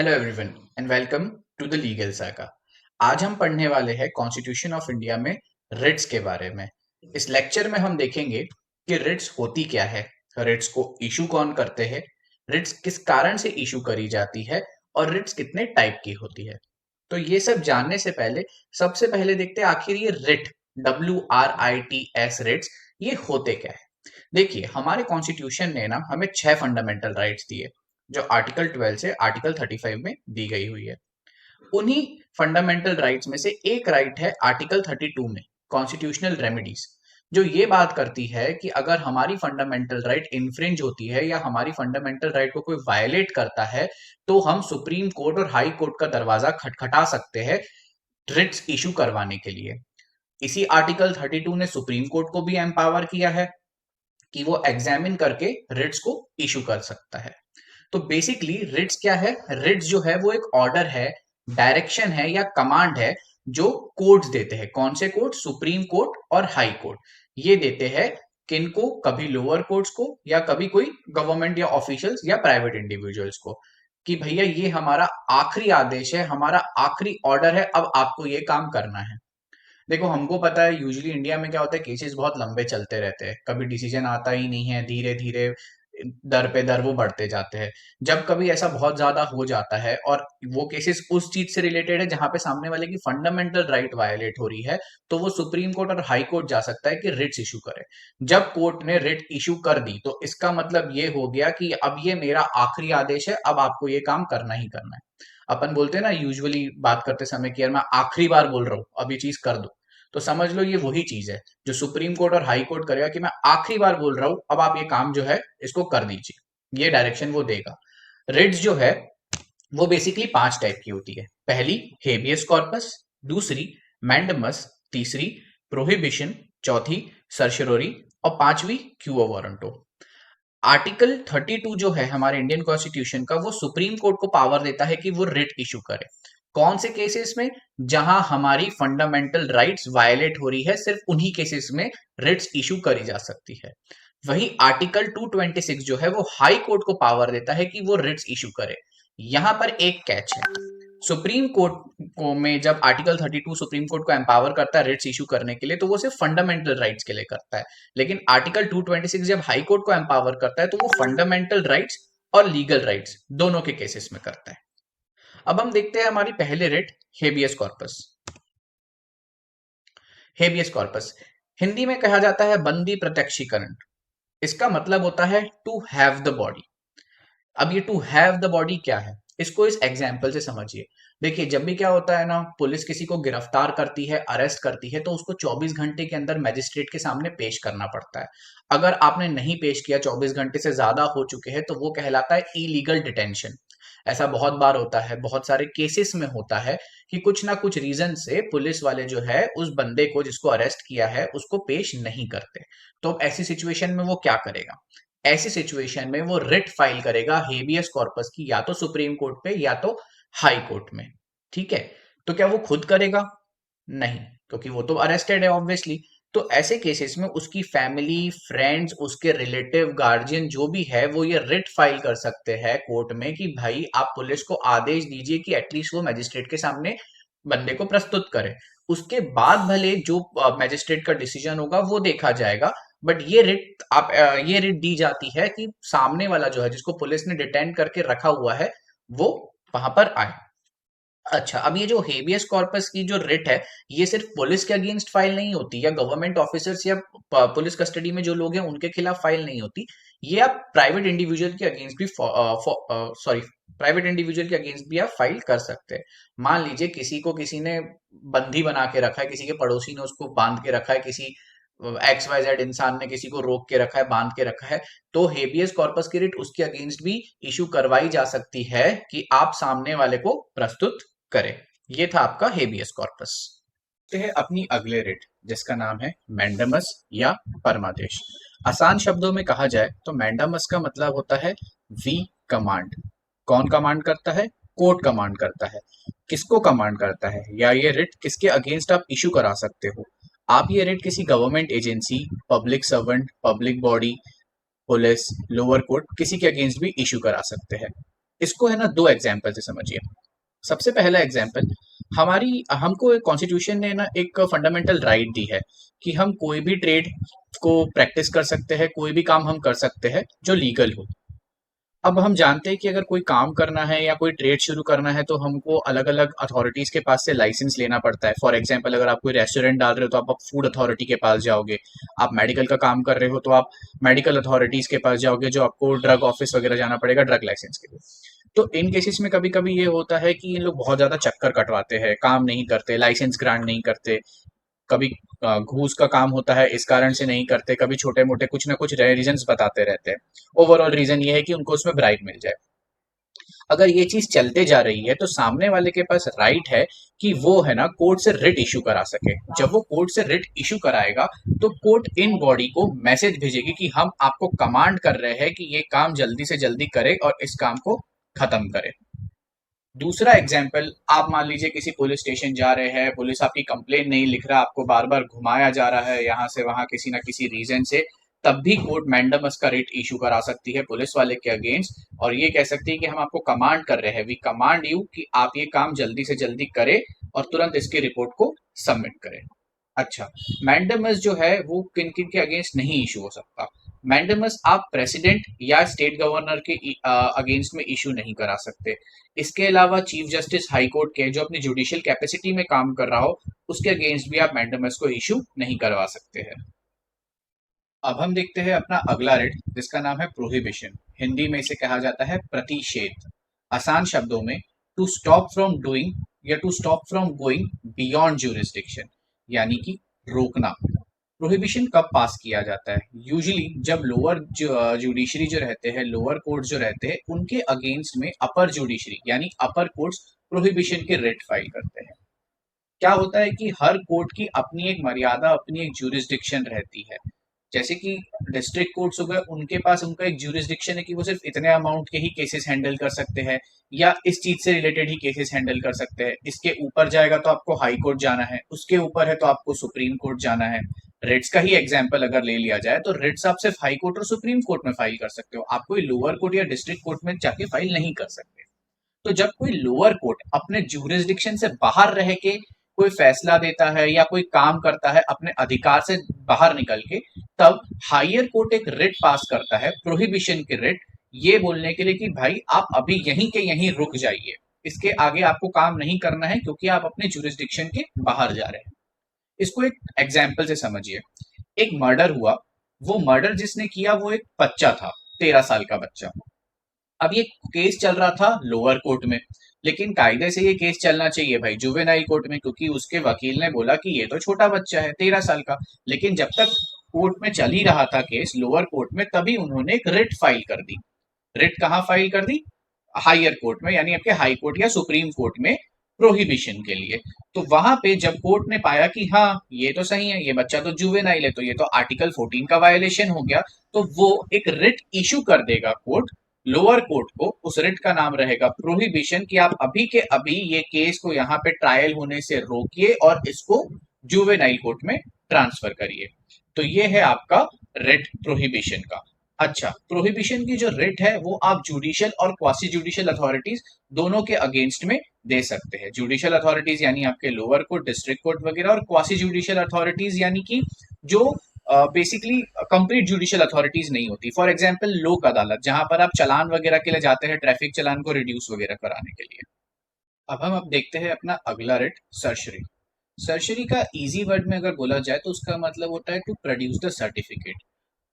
Hello everyone and welcome to the legal saga. आज हम पढ़ने वाले हैं कॉन्स्टिट्यूशन ऑफ इंडिया में रिट्स के बारे में। इस लेक्चर में हम देखेंगे कि रिट्स होती क्या है, रिट्स को इशू कौन करते हैं, रिट्स किस कारण से इशू करी जाती है और रिट्स कितने टाइप की होती है। तो ये सब जानने से पहले सबसे पहले देखते हैं आखिर ये रिट WRITS रिट्स ये होते क्या है। देखिए, हमारे कॉन्स्टिट्यूशन ने ना हमें 6 फंडामेंटल राइट्स दिए जो आर्टिकल 12 से आर्टिकल 35 में दी गई हुई है। उन्हीं फंडामेंटल राइट्स में से एक राइट है आर्टिकल 32 में, कॉन्स्टिट्यूशनल रेमेडीज, जो ये बात करती है कि अगर हमारी फंडामेंटल राइट इन्फ्रिंज होती है या हमारी फंडामेंटल राइट को कोई वायलेट करता है तो हम सुप्रीम कोर्ट और हाई कोर्ट का दरवाजा खटखटा सकते हैं रिट्स इशू करवाने के लिए। इसी आर्टिकल 32 ने सुप्रीम कोर्ट को भी एम्पावर किया है कि वो एग्जामिन करके रिट्स को इशू कर सकता है। तो बेसिकली रिट्स क्या है? रिट्स जो है वो एक ऑर्डर है, डायरेक्शन है या कमांड है जो कोर्ट्स देते हैं। कौन से कोर्ट? सुप्रीम कोर्ट और हाई कोर्ट। ये देते हैं किनको? कभी लोअर कोर्ट्स को या कभी कोई गवर्नमेंट या ऑफिशियल्स या प्राइवेट इंडिविजुअल्स को, कि भैया ये हमारा आखिरी आदेश है, हमारा आखिरी ऑर्डर है, अब आपको ये काम करना है। देखो, हमको पता है यूजुअली इंडिया में क्या होता है, केसेस बहुत लंबे चलते रहते हैं, कभी डिसीजन आता ही नहीं है, धीरे धीरे दर पे दर वो बढ़ते जाते हैं। जब कभी ऐसा बहुत ज्यादा हो जाता है और वो केसेस उस चीज से रिलेटेड है जहां पे सामने वाले की फंडामेंटल राइट वायलेट हो रही है, तो वो सुप्रीम कोर्ट और हाई कोर्ट जा सकता है कि रिट्स इशू करे। जब कोर्ट ने रिट इशू कर दी तो इसका मतलब ये हो गया कि अब ये मेरा आखिरी आदेश है, अब आपको ये काम करना ही करना है। अपन बोलते हैं ना यूजुअली बात करते समय कि यार मैं आखिरी बार बोल रहा हूँ, अब ये चीज कर दो। तो समझ लो ये वही चीज है जो सुप्रीम कोर्ट और हाई कोर्ट करेगा कि मैं आखिरी बार बोल रहा हूं, अब आप ये काम जो है इसको कर दीजिए। ये डायरेक्शन वो देगा। रिट्स जो है वो बेसिकली 5 टाइप की होती है। पहली हेबियस कॉर्पस, दूसरी मैंडमस, तीसरी प्रोहिबिशन, चौथी सर्शरोरी और पांचवी क्यूओ वारंटो। आर्टिकल 32 जो है हमारे इंडियन कॉन्स्टिट्यूशन का, वो सुप्रीम कोर्ट को पावर देता है कि वो रिट इशू करे। कौन से केसेस में? जहां हमारी फंडामेंटल राइट्स वायलेट हो रही है, सिर्फ उन्हीं केसेस में रिट्स इशू करी जा सकती है। वही आर्टिकल 226 जो है वो हाई कोर्ट को पावर देता है कि वो रिट्स इशू करे। यहां पर एक कैच है, सुप्रीम कोर्ट को में जब आर्टिकल 32 सुप्रीम कोर्ट को एम्पावर करता है रिट्स इशू करने के लिए, तो वो सिर्फ फंडामेंटल राइट्स के लिए करता है। लेकिन आर्टिकल 226 जब हाई कोर्ट को एम्पावर करता है तो वो फंडामेंटल राइट्स और लीगल राइट्स दोनों के केसेस में करता है। अब हम देखते हैं हमारी पहले writ, habeas corpus. Habeas corpus Hindi में कहा जाता है बंदी प्रत्यक्षीकरण। इसका मतलब होता है टू हैव द बॉडी। अब ये टू हैव द बॉडी क्या है, इसको इस एग्जाम्पल से समझिए। देखिए, जब भी क्या होता है ना, पुलिस किसी को गिरफ्तार करती है, अरेस्ट करती है, तो उसको 24 घंटे के अंदर मैजिस्ट्रेट के सामने पेश करना पड़ता है। अगर आपने नहीं पेश किया, 24 घंटे से ज्यादा हो चुके हैं, तो वो कहलाता है इलीगल डिटेंशन। ऐसा बहुत बार होता है, बहुत सारे केसेस में होता है कि कुछ ना कुछ रीजन से पुलिस वाले जो है उस बंदे को जिसको अरेस्ट किया है उसको पेश नहीं करते। तो अब ऐसी सिचुएशन में वो क्या करेगा? ऐसी सिचुएशन में वो रिट फाइल करेगा हेबियस कॉर्पस की, या तो सुप्रीम कोर्ट पे या तो हाई कोर्ट में। ठीक है? तो क्या वो खुद करेगा? नहीं, क्योंकि वो तो अरेस्टेड है ऑब्वियसली। तो ऐसे केसेस में उसकी फैमिली, फ्रेंड्स, उसके रिलेटिव, गार्जियन जो भी है, वो ये रिट फाइल कर सकते हैं कोर्ट में कि भाई आप पुलिस को आदेश दीजिए कि एटलीस्ट वो मैजिस्ट्रेट के सामने बंदे को प्रस्तुत करे। उसके बाद भले जो मैजिस्ट्रेट का डिसीजन होगा वो देखा जाएगा। बट ये रिट दी जाती है कि सामने वाला जो है जिसको पुलिस ने डिटेन करके रखा हुआ है वो वहां पर आए। अच्छा, अब ये जो हेबियस कॉर्पस की जो रिट है, ये सिर्फ पुलिस के अगेंस्ट फाइल नहीं होती या गवर्नमेंट ऑफिसर्स या पुलिस कस्टडी में जो लोग हैं उनके खिलाफ फाइल नहीं होती। ये आप प्राइवेट इंडिविजुअल के अगेंस्ट भी सॉरी प्राइवेट इंडिविजुअल के अगेंस्ट भी आप फाइल कर सकते हैं। मान लीजिए किसी को किसी ने बंदी बना के रखा है, किसी के पड़ोसी ने उसको बांध के रखा है, किसी XYZ इंसान ने किसी को रोक के रखा है, बांध के रखा है, तो हेबियस कॉर्पस की रिट उसके अगेंस्ट भी इशू करवाई जा सकती है कि आप सामने वाले को प्रस्तुत करें। ये था आपका हेबियस कॉर्पस। तो है अपनी अगले रिट जिसका नाम है मैंडमस या परमादेश। आसान शब्दों में कहा जाए तो मैंडमस का मतलब होता है वी कमांड। कौन कमांड करता है? कोर्ट कमांड करता है। किसको कमांड करता है, या ये रिट किसके अगेंस्ट आप इशू करा सकते हो? आप ये रिट किसी government agency, public servant, public body, police, lower court, किसी के अगेंस्ट भी इशू करा सकते हैं। इसको है ना दो एग्जाम्पल से समझिए। सबसे पहला एग्जाम्पल, हमारी हमको कॉन्स्टिट्यूशन ने ना एक फंडामेंटल राइट दी है कि हम कोई भी ट्रेड को प्रैक्टिस कर सकते हैं, कोई भी काम हम कर सकते हैं जो लीगल हो। अब हम जानते हैं कि अगर कोई काम करना है या कोई ट्रेड शुरू करना है तो हमको अलग अलग अथॉरिटीज के पास से लाइसेंस लेना पड़ता है। फॉर एग्जांपल, अगर आप कोई रेस्टोरेंट डाल रहे हो तो आप फूड अथॉरिटी के पास जाओगे। आप मेडिकल का काम कर रहे हो तो आप मेडिकल अथॉरिटीज के पास जाओगे, जो आपको ड्रग ऑफिस वगैरह जाना पड़ेगा ड्रग लाइसेंस के लिए। तो इन केसेस में कभी कभी ये होता है कि इन लोग बहुत ज्यादा चक्कर कटवाते हैं, काम नहीं करते, लाइसेंस ग्रांट नहीं करते। कभी घूस का काम होता है, इस कारण से नहीं करते। कभी छोटे मोटे कुछ ना कुछ रीजंस बताते रहते हैं। ओवरऑल रीजन ये है कि उनको उसमें ब्राइब मिल जाए। अगर ये चीज चलते जा रही है तो सामने वाले के पास राइट है कि वो है ना कोर्ट से रिट इशू करा सके। जब वो कोर्ट से रिट इशू कराएगा तो कोर्ट इन बॉडी को मैसेज भेजेगी कि हम आपको कमांड कर रहे हैं कि ये काम जल्दी से जल्दी करे और इस काम को खत्म करे। दूसरा एग्जाम्पल, आप मान लीजिए किसी पुलिस स्टेशन जा रहे हैं, पुलिस आपकी कंप्लेन नहीं लिख रहा, आपको बार बार घुमाया जा रहा है यहाँ से वहां किसी ना किसी रीजन से। तब भी कोर्ट मैंडमस का रिट इशू करा सकती है पुलिस वाले के अगेंस्ट, और ये कह सकती है कि हम आपको कमांड कर रहे हैं, वी कमांड यू कि आप ये काम जल्दी से जल्दी करें और तुरंत इसकी रिपोर्ट को सबमिट करें। अच्छा, मैंडेमस जो है वो किन किन के अगेंस्ट नहीं इशू हो सकता। मैंडेमस आप प्रेसिडेंट या स्टेट गवर्नर के अगेंस्ट में इशू नहीं करा सकते। इसके अलावा चीफ जस्टिस हाई कोर्ट के जो अपनी जुडिशियल कैपेसिटी में काम कर रहा हो, उसके अगेंस्ट भी आप मैंडेमस को इशू नहीं करवा सकते हैं। अब हम देखते हैं अपना अगला रिट, जिसका नाम है प्रोहिबिशन। हिंदी में इसे कहा जाता है प्रतिषेध। आसान शब्दों में, टू स्टॉप फ्रॉम डूइंग या to stop from going beyond jurisdiction, यानी कि रोकना। प्रोहिबिशन कब पास किया जाता है? यूजुअली जब लोअर जुडिशरी जो रहते हैं, लोअर कोर्ट जो रहते हैं, उनके अगेंस्ट में अपर जुडिशरी यानी अपर कोर्ट्स प्रोहिबिशन के रिट फाइल करते हैं। क्या होता है कि हर कोर्ट की अपनी एक मर्यादा, अपनी एक ज्यूरिसडिक्शन रहती है। जैसे कि डिस्ट्रिक्ट कोर्ट्स हो गए, उनके पास उनका एक ज्यूरिसडिक्शन है कि वो सिर्फ इतने अमाउंट के ही केसेस हैंडल कर सकते हैं, या इस चीज से रिलेटेड ही केसेस हैंडल कर सकते हैं। इसके ऊपर जाएगा तो आपको हाई कोर्ट जाना है, उसके ऊपर है तो आपको सुप्रीम कोर्ट जाना है। रिट्स का ही एग्जाम्पल अगर ले लिया जाए तो रिट्स आप सिर्फ हाई कोर्ट और सुप्रीम कोर्ट में फाइल कर सकते हो, आप कोई लोअर कोर्ट या डिस्ट्रिक्ट कोर्ट में जाके फाइल नहीं कर सकते। तो जब कोई लोअर कोर्ट अपने ज्यूरिसडिक्शन से बाहर रह के कोई फैसला देता है या कोई काम करता है अपने अधिकार से बाहर निकल के, तब हायर कोर्ट एक रिट पास करता है, प्रोहिबिशन की रिट, ये बोलने के लिए कि भाई आप अभी यहीं के यहीं रुक जाइए, इसके आगे आपको काम नहीं करना है क्योंकि आप अपने ज्यूरिसडिक्शन के बाहर जा रहे हैं। इसको एक एग्जाम्पल से समझिए। एक मर्डर हुआ, वो मर्डर जिसने किया वो एक बच्चा था, 13 साल का बच्चा। अब ये केस चल रहा था लोअर कोर्ट में, लेकिन कायदे से ये केस चलना चाहिए भाई जुवेनाइल कोर्ट में, क्योंकि उसके वकील ने बोला कि ये तो छोटा बच्चा है 13 साल का। लेकिन जब तक कोर्ट में चल ही रहा था केस लोअर कोर्ट में, तभी उन्होंने एक रिट फाइल कर दी। रिट कहाँ फाइल कर दी? हायर कोर्ट में, यानी आपके हाई कोर्ट या सुप्रीम कोर्ट में, प्रोहिबिशन के लिए। तो वहां पे जब कोर्ट ने पाया कि हाँ ये तो सही है, ये बच्चा तो जुवेनाइल है, तो ये तो आर्टिकल 14 का वायलेशन हो गया, तो वो एक रिट इशू कर देगा कोर्ट, लोअर कोर्ट को। उस रिट का नाम रहेगा प्रोहिबिशन, कि आप अभी के अभी ये केस को यहाँ पे ट्रायल होने से रोकिए और इसको जुवेनाइल कोर्ट में ट्रांसफर करिए। तो ये है आपका रिट प्रोहिबिशन का। अच्छा, प्रोहिबिशन की जो रिट है वो आप जुडिशियल और क्वासी जुडिशियल अथॉरिटीज दोनों के अगेंस्ट में दे सकते हैं। जुडिशियल अथॉरिटीज यानी आपके लोअर कोर्ट, डिस्ट्रिक्ट कोर्ट वगैरह, और क्वासी जुडिशियल अथॉरिटीज यानी कि जो बेसिकली कंप्लीट जुडिशियल अथॉरिटीज नहीं होती। फॉर एग्जांपल लोक अदालत, जहां पर आप चालान वगैरह के लिए जाते हैं, ट्रैफिक चालान को रिड्यूस वगैरह कराने के लिए। अब देखते हैं अपना अगला रिट, सर्शरी। सर्शरी का इजी वर्ड में अगर बोला जाए तो उसका मतलब होता है to produce the certificate.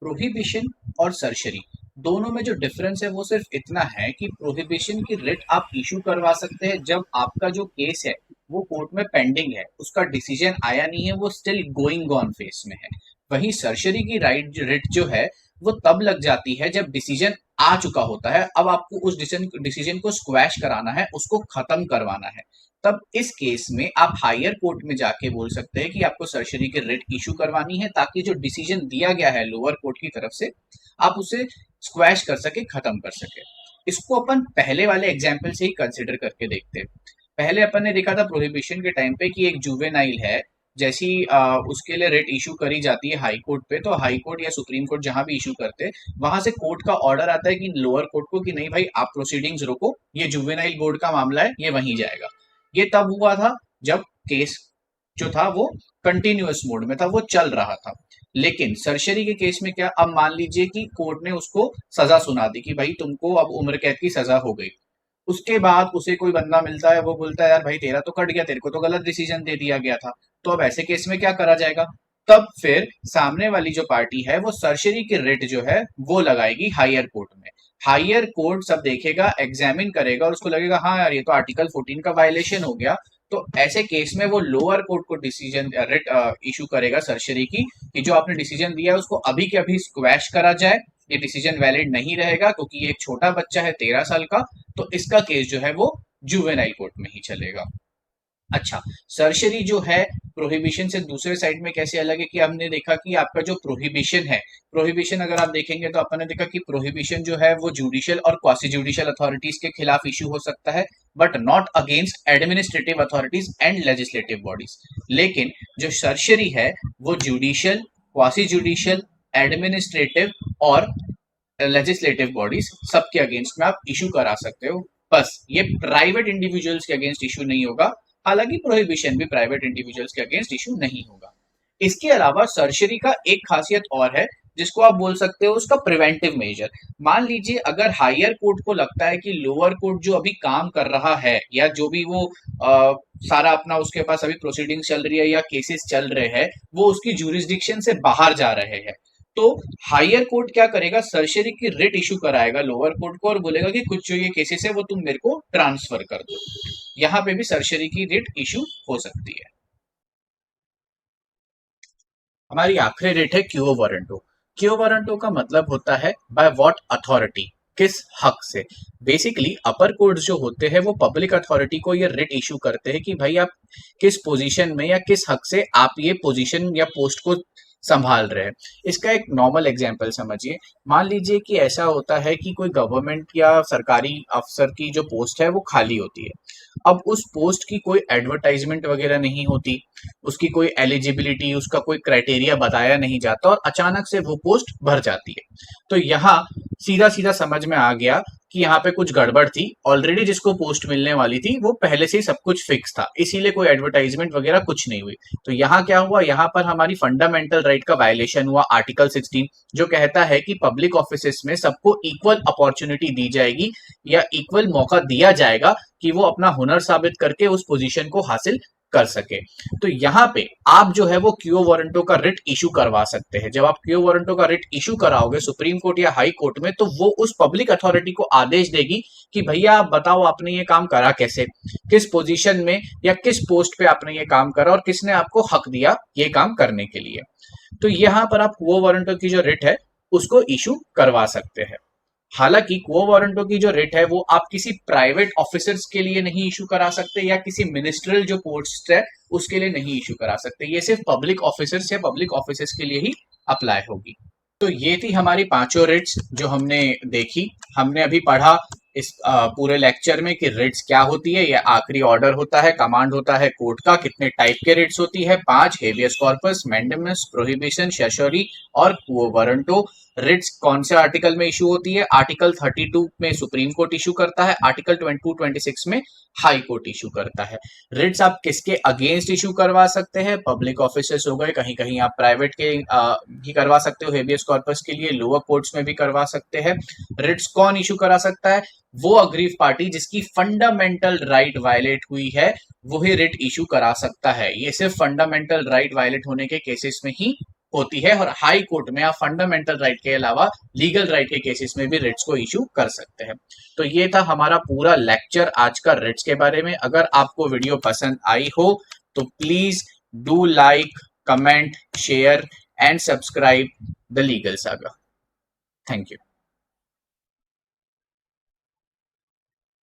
Prohibition और सर्शरी दोनों में जो डिफरेंस है वो सिर्फ इतना है कि प्रोहिबिशन की रिट आप इशू करवा सकते हैं जब आपका जो केस है वो कोर्ट में पेंडिंग है, उसका डिसीजन आया नहीं है, वो स्टिल गोइंग ऑन फेस में है। वहीं सर्शरी की राइट रिट जो है वो तब लग जाती है जब डिसीजन आ चुका होता है, अब आपको उस डिसीजन को स्क्वैश कराना है, उसको खत्म करवाना है। तब इस केस में आप हायर कोर्ट में जाके बोल सकते हैं कि आपको सर्शरी की रिट इशू करवानी है, ताकि जो डिसीजन दिया गया है लोअर कोर्ट की तरफ से आप उसे स्क्वैश कर सके, खत्म कर सके। इसको अपन पहले वाले एग्जाम्पल से ही कंसिडर करके देखते हैं। पहले अपन ने देखा था प्रोहिबिशन के टाइम पे कि एक जुवेनाइल है जैसी उसके लिए रिट इशू करी जाती है हाई कोर्ट पे, तो हाई कोर्ट या सुप्रीम कोर्ट जहां भी इशू करते हैं, वहां से कोर्ट का ऑर्डर आता है कि लोअर कोर्ट को कि नहीं भाई आप प्रोसीडिंग्स रोको, ये जुवेनाइल बोर्ड का मामला है, ये वहीं जाएगा। ये तब हुआ था जब केस जो था वो कंटिन्यूअस मोड में था, वो चल रहा था। लेकिन सरशरी के केस में क्या, अब मान लीजिए कि कोर्ट ने उसको सजा सुना दी कि भाई तुमको अब उम्र कैद की सजा हो गई। उसके बाद उसे कोई बंदा मिलता है, वो बोलता है यार भाई तेरा तो कट गया, तेरे को तो गलत डिसीजन दे दिया गया था। तो अब ऐसे केस में क्या करा जाएगा? तब फिर सामने वाली जो पार्टी है वो सर्शरी की रिट जो है वो लगाएगी हायर कोर्ट में। हायर कोर्ट सब देखेगा, एग्जामिन करेगा और उसको लगेगा हाँ यार ये तो आर्टिकल 14 का वायलेशन हो गया। तो ऐसे केस में वो लोअर कोर्ट को डिसीजन रिट इशू करेगा सर्शरी की, कि जो आपने डिसीजन दिया है उसको अभी के अभी स्क्वैश करा जाए, ये डिसीजन वैलिड नहीं रहेगा क्योंकि ये एक छोटा बच्चा है 13 साल का, तो इसका केस जो है वो जुवेनाइल कोर्ट में ही चलेगा। अच्छा, सर्शरी जो है प्रोहिबिशन से दूसरे साइड में कैसे अलग है, कि हमने देखा कि आपका जो प्रोहिबिशन है, प्रोहिबिशन अगर आप देखेंगे तो अपन ने देखा कि प्रोहिबिशन जो है वो जुडिशियल और क्वासी जुडिशियल अथॉरिटीज के खिलाफ इशू हो सकता है, but not against administrative authorities and legislative bodies. लेकिन जो सर्शरी है वो जुडिशियल, क्वासी जुडिशियल, एडमिनिस्ट्रेटिव और लेजिस्लेटिव बॉडीज सबके अगेंस्ट में आप इशू करा सकते हो। बस ये प्राइवेट इंडिविजुअल्स के अगेंस्ट इशू नहीं होगा, हालांकि प्रोहिबिशन भी प्राइवेट इंडिविजुअल्स के अगेंस्ट इशू नहीं होगा। इसके अलावा सर्जरी का एक खासियत और है जिसको आप बोल सकते हो उसका प्रिवेंटिव मेजर। मान लीजिए अगर हायर कोर्ट को लगता है कि लोअर कोर्ट जो अभी काम कर रहा है या जो भी वो सारा अपना उसके पास अभी प्रोसीडिंग्स चल रही है या केसेस चल रहे हैं वो उसकी जुरिस्डिक्शन से बाहर जा रहे हैं, तो हायर कोर्ट क्या करेगा, सर्शरी की रिट इशू कराएगा लोअर कोर्ट को और बोलेगा कि कुछ जो ये केसेस है वो तुम मेरे को ट्रांसफर कर दो। यहाँ पे भी सर्शरी की रिट इशू हो सकती है। हमारी आखिरी रिट है क्यो वारंटो। क्यो वारंटो का मतलब होता है बाय व्हाट अथॉरिटी, किस हक से। बेसिकली अपर कोर्ट जो होते हैं वो पब्लिक अथॉरिटी को ये रिट इशू करते हैं कि भाई आप किस पोजीशन में या किस हक से आप ये पोजीशन या पोस्ट को संभाल रहे हैं। इसका एक नॉर्मल एग्जांपल समझिए। मान लीजिए कि ऐसा होता है कि कोई गवर्नमेंट या सरकारी अफसर की जो पोस्ट है वो खाली होती है। अब उस पोस्ट की कोई एडवर्टाइजमेंट वगैरह नहीं होती, उसकी कोई एलिजिबिलिटी, उसका कोई क्राइटेरिया बताया नहीं जाता और अचानक से वो पोस्ट भर जाती है। तो यहाँ सीधा सीधा समझ में आ गया कि यहाँ पे कुछ गड़बड़ थी। ऑलरेडी जिसको पोस्ट मिलने वाली थी वो पहले से ही सब कुछ फिक्स था, इसीलिए कोई एडवर्टाइजमेंट वगैरह कुछ नहीं हुई। तो यहाँ क्या हुआ, यहाँ पर हमारी फंडामेंटल राइट का वायलेशन हुआ, आर्टिकल 16 जो कहता है कि पब्लिक ऑफिसेस में सबको इक्वल अपॉर्चुनिटी दी जाएगी या इक्वल मौका दिया जाएगा कि वो अपना हुनर साबित करके उस पोजीशन को हासिल कर सके। तो यहाँ पे आप जो है वो क्यो वारंटो का रिट इशू करवा सकते हैं। जब आप क्यो वारंटो का रिट इशू कराओगे सुप्रीम कोर्ट या हाई कोर्ट में, तो वो उस पब्लिक अथॉरिटी को आदेश देगी कि भैया आप बताओ आपने ये काम करा कैसे, किस पोजीशन में या किस पोस्ट पे आपने ये काम करा और किसने आपको हक दिया ये काम करने के लिए। तो यहाँ पर आप क्यो वारंटो की जो रिट है उसको इशू करवा सकते हैं। हालांकि क्वो वारंटो की जो रिट है वो आप किसी प्राइवेट ऑफिसर्स के लिए नहीं इशू करा सकते या किसी मिनिस्ट्रियल जो पोस्ट है उसके लिए नहीं इशू करा सकते, ये सिर्फ पब्लिक ऑफिसर्स या पब्लिक ऑफिसर्स के लिए ही अप्लाई होगी। तो ये थी हमारी पांचों रिट्स जो हमने देखी। हमने अभी पढ़ा इस पूरे लेक्चर में कि रिट्स क्या होती है। ये आखिरी ऑर्डर होता है, कमांड होता है कोर्ट का। कितने टाइप के रिट्स होती है, 5, हेबियस कॉर्पस, मैंडेमस, प्रोहिबिशन, सेशोरी और क्वो वारंटो। रिट्स कौन से आर्टिकल में इशू होती है, आर्टिकल 32 में सुप्रीम कोर्ट इशू करता है, आर्टिकल 22-26 में हाई कोर्ट इशू करता है। रिट्स आप किसके अगेंस्ट इशू करवा सकते हैं, पब्लिक ऑफिसर्स हो गए, कहीं कहीं आप प्राइवेट के भी करवा सकते हो, हेबियस कॉर्पस के लिए लोअर कोर्ट्स में भी करवा सकते हैं। रिट्स कौन इशू करा सकता है, वो अग्रीव पार्टी जिसकी फंडामेंटल राइट वायलेट हुई है वही रिट इशू करा सकता है। ये सिर्फ फंडामेंटल राइट वायलेट होने के केसेस में ही होती है और हाई कोर्ट में आप फंडामेंटल राइट के अलावा लीगल राइट के केसेस में भी रिट्स को इशू कर सकते हैं। तो ये था हमारा पूरा लेक्चर आज का रिट्स के बारे में। अगर आपको वीडियो पसंद आई हो तो please do like, comment, share and subscribe the legal saga. Thank you.